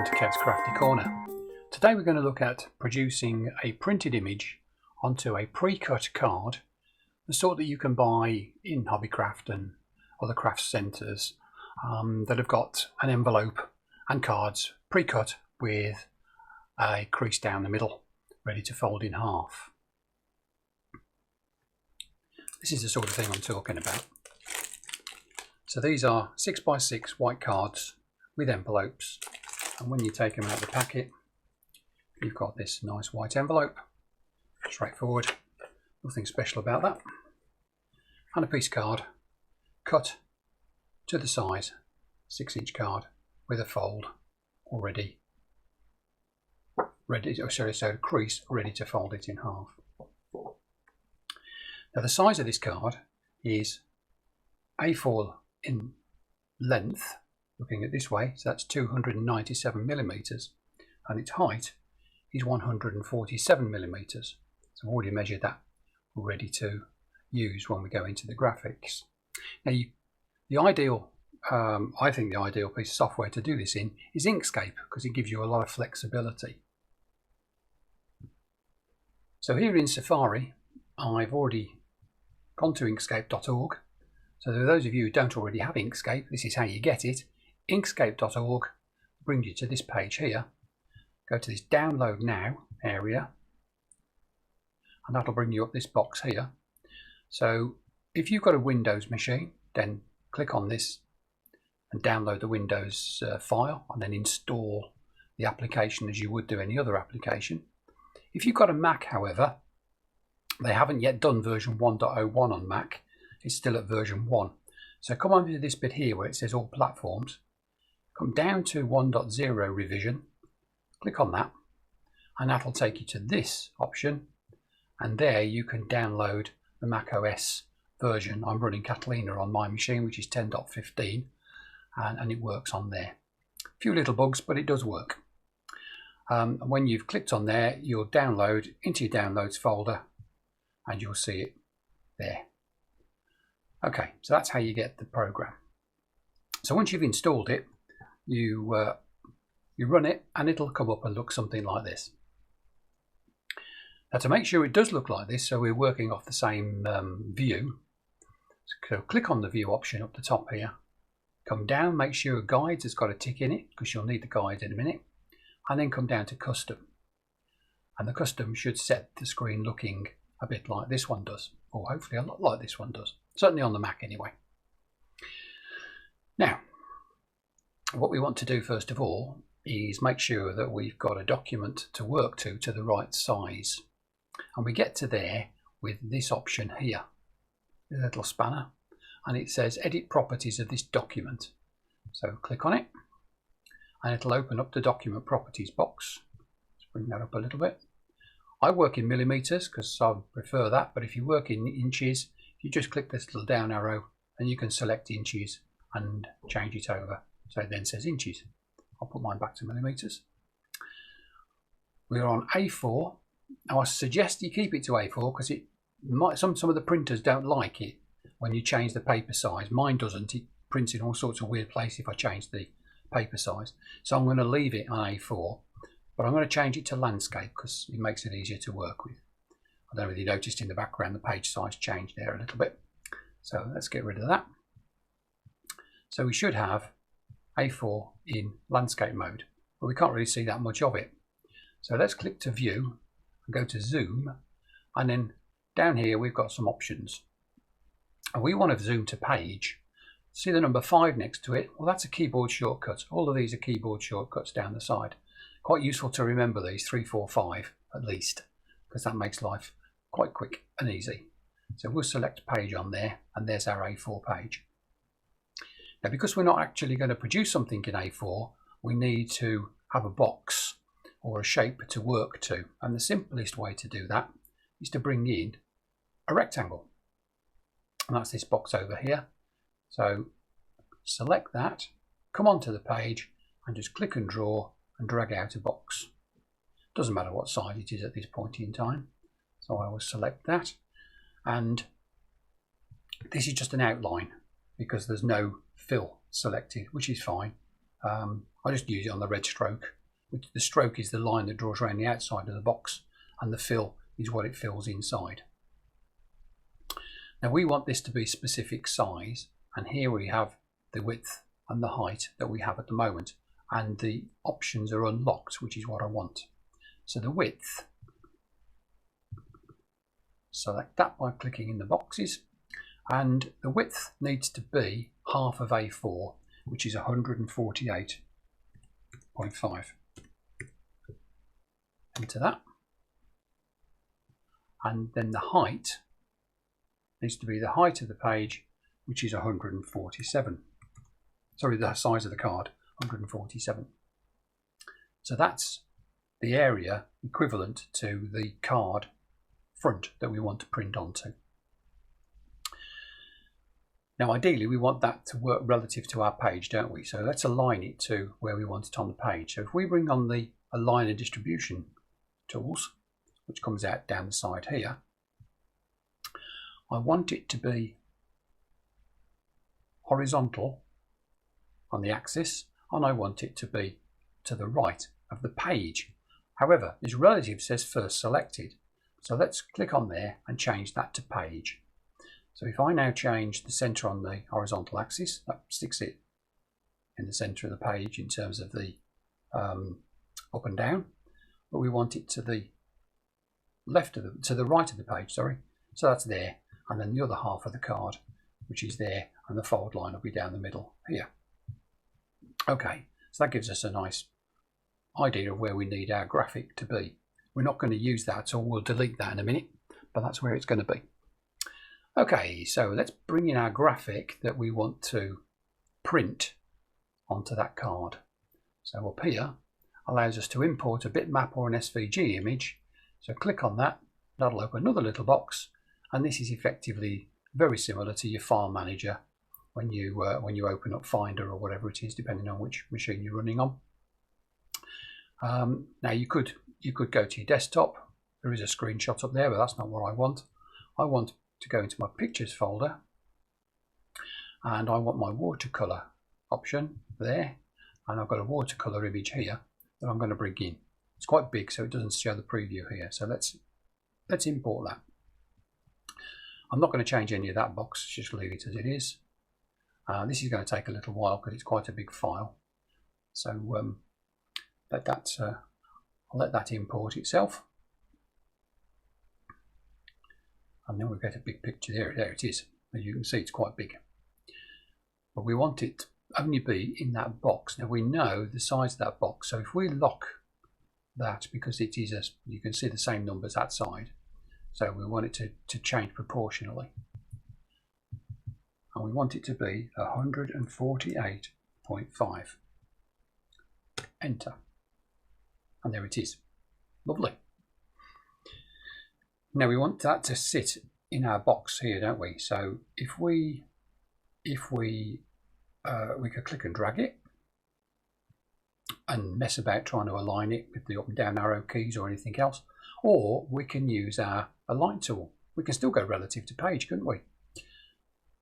welcome to Kev's Crafty Corner. Today we're going to look at producing a printed image onto a pre-cut card, the sort that you can buy in Hobbycraft and other craft centres that have got an envelope and cards pre-cut with a crease down the middle, ready to fold in half. This is the sort of thing I'm talking about. So these are 6x6 white cards with envelopes, and when you take them out of the packet, you've got this nice white envelope, straightforward, nothing special about that, and a piece card cut to the size, 6-inch card with a fold already ready, so crease ready to fold it in half. Now the size of this card is A4 in length, looking at this way, so that's 297 millimeters, and its height is 147 millimeters. So I've already measured that, we're ready to use when we go into the graphics. Now the ideal, I think the ideal piece of software to do this in is Inkscape, because it gives you a lot of flexibility. So here in Safari, I've already gone to inkscape.org. So for those of you who don't already have Inkscape, this is how you get it. Inkscape.org brings you to this page here. Go to this download now area, and that'll bring you up this box here. So if you've got a Windows machine, then click on this and download the Windows file, and then install the application as you would do any other application. If you've got a Mac, however, they haven't yet done version 1.01 on Mac. It's still at version 1. So come over to this bit here where it says all platforms. Come down to 1.0 revision. Click on that, and that'll take you to this option. And there you can download the Mac OS version. I'm running Catalina on my machine, which is 10.15, and it works on there. A few little bugs, but it does work. When you've clicked on there, you'll download into your downloads folder, and you'll see it there. Okay, so that's how you get the program. So once you've installed it, you run it, and it'll come up and look something like this. Now to make sure it does look like this, so we're working off the same view, so click on the view option up the top here, come down, make sure guides has got a tick in it, because you'll need the guides in a minute, and then come down to custom. And the custom should set the screen looking a bit like this one does, or hopefully a lot like this one does, certainly on the Mac anyway. Now what we want to do first of all is make sure that we've got a document to work to the right size, and we get to there with this option here, the little spanner, and it says edit properties of this document. So click on it, and it'll open up the document properties box. Let's bring that up a little bit. I work in millimeters because I prefer that, but if you work in inches, you just click this little down arrow and you can select inches and change it over. So it then says inches. I'll put mine back to millimeters. We're on A4. Now I suggest you keep it to A4 because it might, some of the printers don't like it when you change the paper size. Mine doesn't. It prints in all sorts of weird places if I change the paper size. So I'm going to leave it on A4, but I'm going to change it to landscape because it makes it easier to work with. I don't know if you noticed in the background the page size changed there a little bit. So let's get rid of that. So we should have A4 in landscape mode, but we can't really see that much of it. So let's click to view and go to zoom, and then down here we've got some options. And we want to zoom to page. See the number 5 next to it? Well, that's a keyboard shortcut. All of these are keyboard shortcuts down the side. Quite useful to remember these, 3, 4, 5 at least, because that makes life quite quick and easy. So we'll select page on there, and there's our A4 page. Now because we're not actually going to produce something in A4, we need to have a box or a shape to work to, and the simplest way to do that is to bring in a rectangle, and that's this box over here. So select that, come onto the page, and just click and draw and drag out a box. Doesn't matter what size it is at this point in time. So I will select that, and this is just an outline because there's no fill selected, which is fine. I just use it on the red stroke. The stroke is the line that draws around the outside of the box, and the fill is what it fills inside. Now we want this to be specific size, and here we have the width and the height that we have at the moment, and the options are unlocked, which is what I want. So the width, select that by clicking in the boxes, and the width needs to be half of A4, which is 148.5. Enter that. And then the height needs to be the height of the page, which is 147. Sorry, the size of the card, 147. So that's the area equivalent to the card front that we want to print onto. Now ideally we want that to work relative to our page, don't we? So let's align it to where we want it on the page. So if we bring on the align and distribution tools, which comes out down the side here, I want it to be horizontal on the axis, and I want it to be to the right of the page. However, this relative says first selected, so let's click on there and change that to page. So if I now change the center on the horizontal axis, that sticks it in the center of the page in terms of the up and down, but we want it to the left of the right of the page, sorry. So that's there, and then the other half of the card, which is there, and the fold line will be down the middle here. Okay, so that gives us a nice idea of where we need our graphic to be. We're not going to use that, so we'll delete that in a minute, but that's where it's going to be. Okay, so let's bring in our graphic that we want to print onto that card. So up here allows us to import a bitmap or an SVG image. So click on that, that'll open another little box, and this is effectively very similar to your file manager when you open up Finder or whatever it is, depending on which machine you're running on. Now you could go to your desktop. There is a screenshot up there, but that's not what I want. I want to go into my pictures folder, and I want my watercolor option there, and I've got a watercolor image here that I'm going to bring in. It's quite big, so it doesn't show the preview here, so let's import that. I'm not going to change any of that box, just leave it as it is. This is going to take a little while because it's quite a big file, so I'll let that import itself. And then we'll get a big picture there. There it is. As you can see, it's quite big. But we want it to only be in that box. Now we know the size of that box. So if we lock that, because it is, you can see the same numbers that side. So we want it to change proportionally. And we want it to be 148.5. Enter. And there it is. Lovely. Now we want that to sit in our box here, don't we? So if we could click and drag it and mess about trying to align it with the up and down arrow keys or anything else, or we can use our align tool. We can still go relative to page, couldn't we?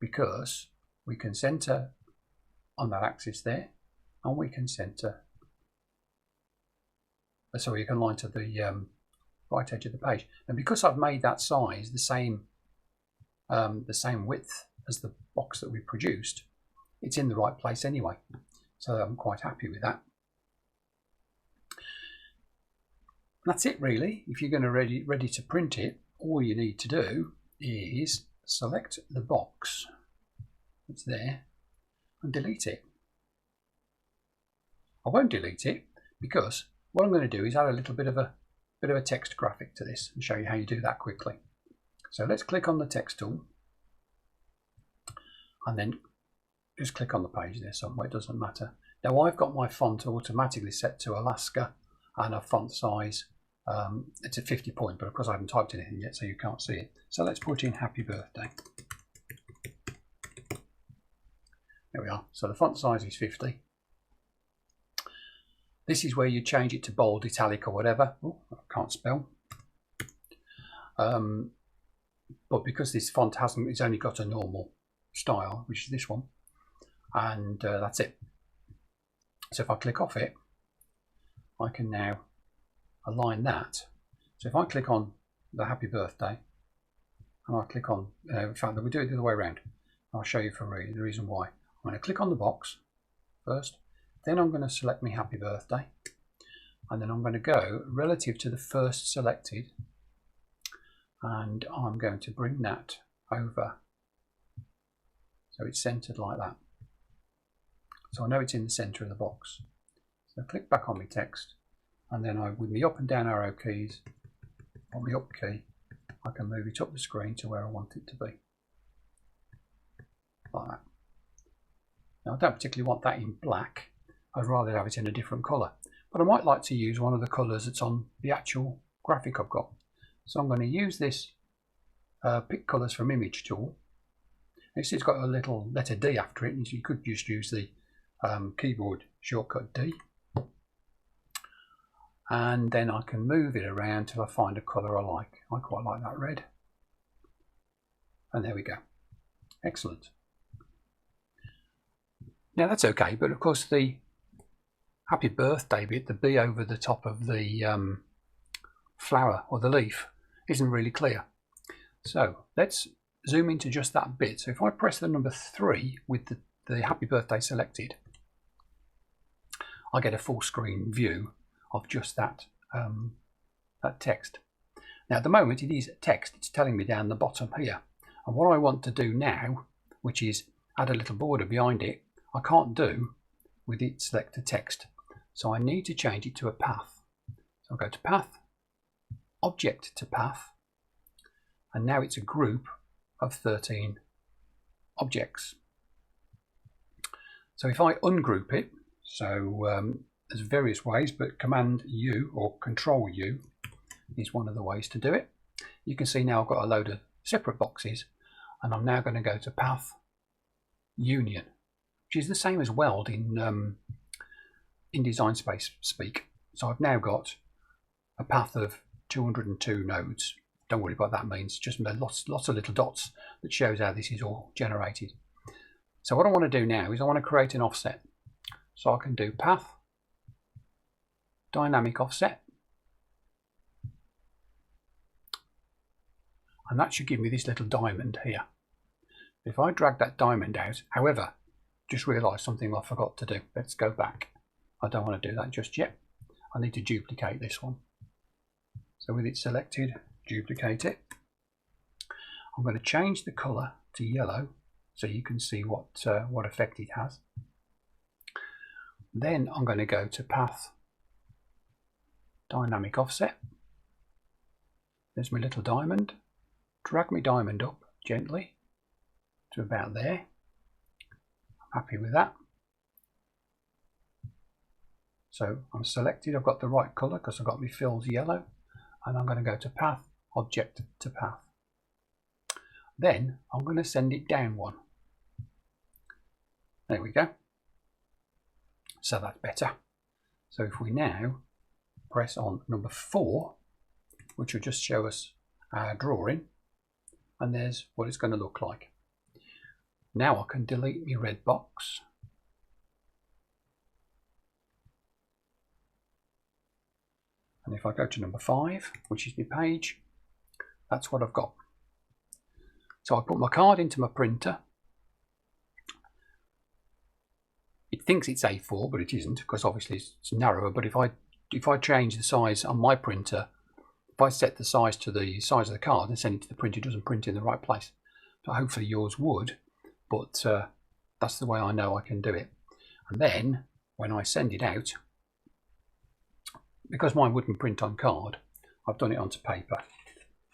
Because we can center on that axis there, and we can center. So you can align to the right edge of the page. And because I've made that size the same width as the box that we produced, it's in the right place anyway. So I'm quite happy with that. That's it really. If you're going to ready to print it, all you need to do is select the box that's there and delete it. I won't delete it because what I'm going to do is add a little bit of a text graphic to this and show you how you do that quickly. So let's click on the text tool and then just click on the page there somewhere, it doesn't matter. Now I've got my font automatically set to Alaska and a font size, it's a 50 point, but of course I haven't typed anything yet so you can't see it. So let's put in happy birthday. There we are. So the font size is 50. This is where you change it to bold, italic or whatever. Oh, I can't spell. But because this font it's only got a normal style, which is this one, and that's it. So if I click off it, I can now align that. So if I click on the happy birthday, and I click on, in fact, we do it the other way around. I'll show you for the reason why. I'm going to click on the box first, then I'm going to select my happy birthday, and then I'm going to go relative to the first selected, and I'm going to bring that over so it's centered like that. So I know it's in the center of the box. So click back on my text, and then with my up and down arrow keys, on my up key, I can move it up the screen to where I want it to be. Like that. Now I don't particularly want that in black, I'd rather have it in a different colour. But I might like to use one of the colours that's on the actual graphic I've got. So I'm going to use this Pick Colours from Image tool. It's got a little letter D after it, and you could just use the keyboard shortcut D. And then I can move it around till I find a colour I like. I quite like that red. And there we go. Excellent. Now that's okay, but of course the happy birthday bit, the B over the top of the flower or the leaf, isn't really clear. So let's zoom into just that bit. So if I press the number 3 with the happy birthday selected, I get a full screen view of just that that text. Now at the moment it is text, it's telling me down the bottom here, and what I want to do now, which is add a little border behind it, I can't do with it selected text, so I need to change it to a path. So I'll go to path, object to path, and now it's a group of 13 objects. So if I ungroup it, so there's various ways, but Command U or Control U is one of the ways to do it. You can see now I've got a load of separate boxes, and I'm now going to go to Path Union, which is the same as Weld in Design Space speak. So I've now got a path of 202 nodes. Don't worry about what that means, just lots of little dots that shows how this is all generated. So what I want to do now is I want to create an offset. So I can do Path Dynamic Offset, and that should give me this little diamond here. If I drag that diamond out, however, just realised something I forgot to do. Let's go back. I don't want to do that just yet. I need to duplicate this one. So with it selected, duplicate it. I'm going to change the colour to yellow so you can see what effect it has. Then I'm going to go to Path Dynamic Offset. There's my little diamond. Drag my diamond up gently to about there. I'm happy with that. So I'm selected, I've got the right colour because I've got my fills yellow, and I'm going to go to Path, Object to Path. Then I'm going to send it down one. There we go. So that's better. So if we now press on number 4, which will just show us our drawing, and there's what it's going to look like. Now I can delete my red box. And if I go to number 5, which is my page, that's what I've got. So I put my card into my printer. It thinks it's A4, but it isn't, because obviously it's narrower. But if I change the size on my printer, if I set the size to the size of the card and send it to the printer, it doesn't print in the right place. So hopefully yours would, but that's the way I know I can do it. And then when I send it out, because mine wouldn't print on card, I've done it onto paper,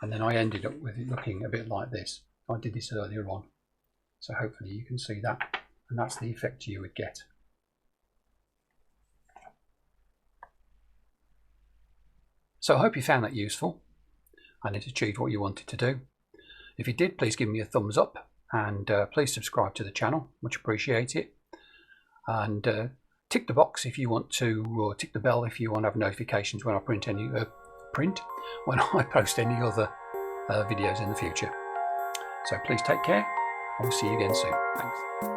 and then I ended up with it looking a bit like this. I did this earlier on, so hopefully you can see that, and that's the effect you would get. So I hope you found that useful and it achieved what you wanted to do. If you did, please give me a thumbs up, and please subscribe to the channel, much appreciate it. And tick the box if you want to, or tick the bell if you want to have notifications when I when I post any other videos in the future. So please take care, and we'll see you again soon. Thanks.